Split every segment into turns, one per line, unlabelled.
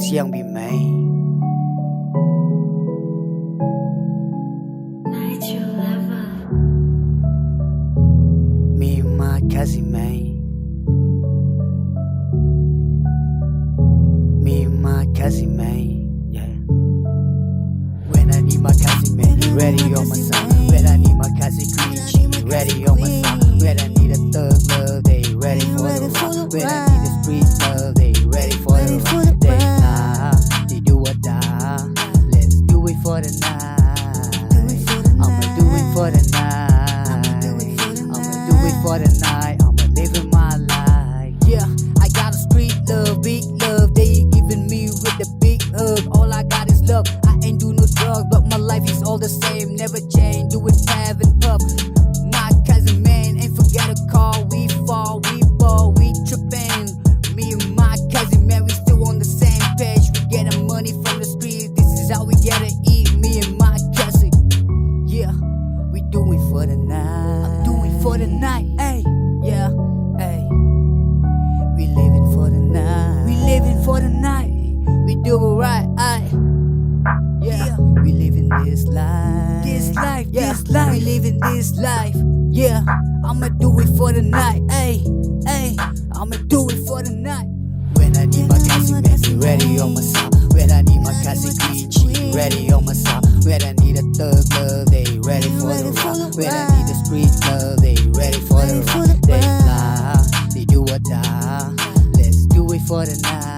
riêng vì mày.
Nitro lover.
Me and my khasi man. Me and my khasi man. Yeah. When I need my khasi man, you ready on my side. When I need my khasi queen, she ready on my side. When I need a thug love, they ready for the rock. When I need a street love, they ready for the rock. They lie, they do or die. Let's do it for the night. I'ma do it for the night. I'ma do it for the night. I'ma live in my life. Yeah, I got a street love, big love. They giving me with the big hug. All I got is love. I ain't do no drugs, but my life is all the same. Never change, do it pav and puff. My cousin man ain't forget a call. We fall, we ball, we trippin'. Me and my cousin man, we still on the same page. We getting money from the streets. This is how we gotta eat. Me and my cousin. Yeah, we do it for the night. I'm doing for the night. Ay, yeah, ay. We living for the night. We living for the night. We do it right. Ay. Yeah, we living this life. This life, yeah. This life. We living this life. Yeah, I'ma do it for the night. Ay, ay. I'ma do it for the night. When I need my khasi man, she ready on my side. When I need my khasi queen, she ready on my side. When I need a thug love, they ready for the rock. When I need a street love, they ready for the rock. They lie, they do or die. Let's do it for the night.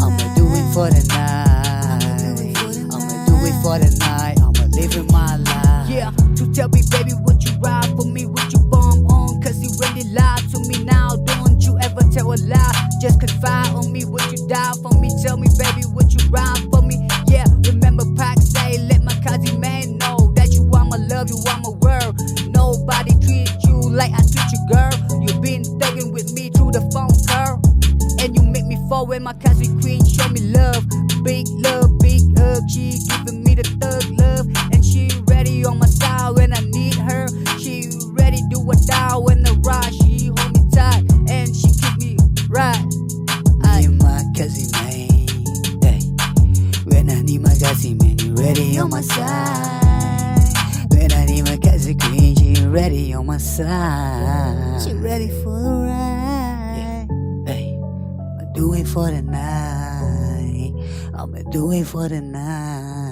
I'ma do it for the night. I'ma do it for the night. I'ma live in my life. Yeah, to tell me, baby, would you ride for me? Would you bomb on? Cause you really lied to me now. Don't you ever tell a lie. Just confide on me. Would you die for me? Tell me, baby, would you ride for me? Yeah, remember Pac say, let my khasi man know that you are my love, you are my world. Nobody treat you like I treat you, girl. You been thugging with me through the phone, girl. And you make me fall when my khasi queen show me love. Big love, big hug. She giving me the thug love. And she ready on my side when I need her. She ready do or die when I ride. She hold me tight and she keep me right. I am my khasi man. Hey. When I need my khasi man, you ready on my side. When I need my khasi queen, she ready on my side. She ready for the ride. Yeah. Hey. I'ma do it for the night. I'ma do it for the night.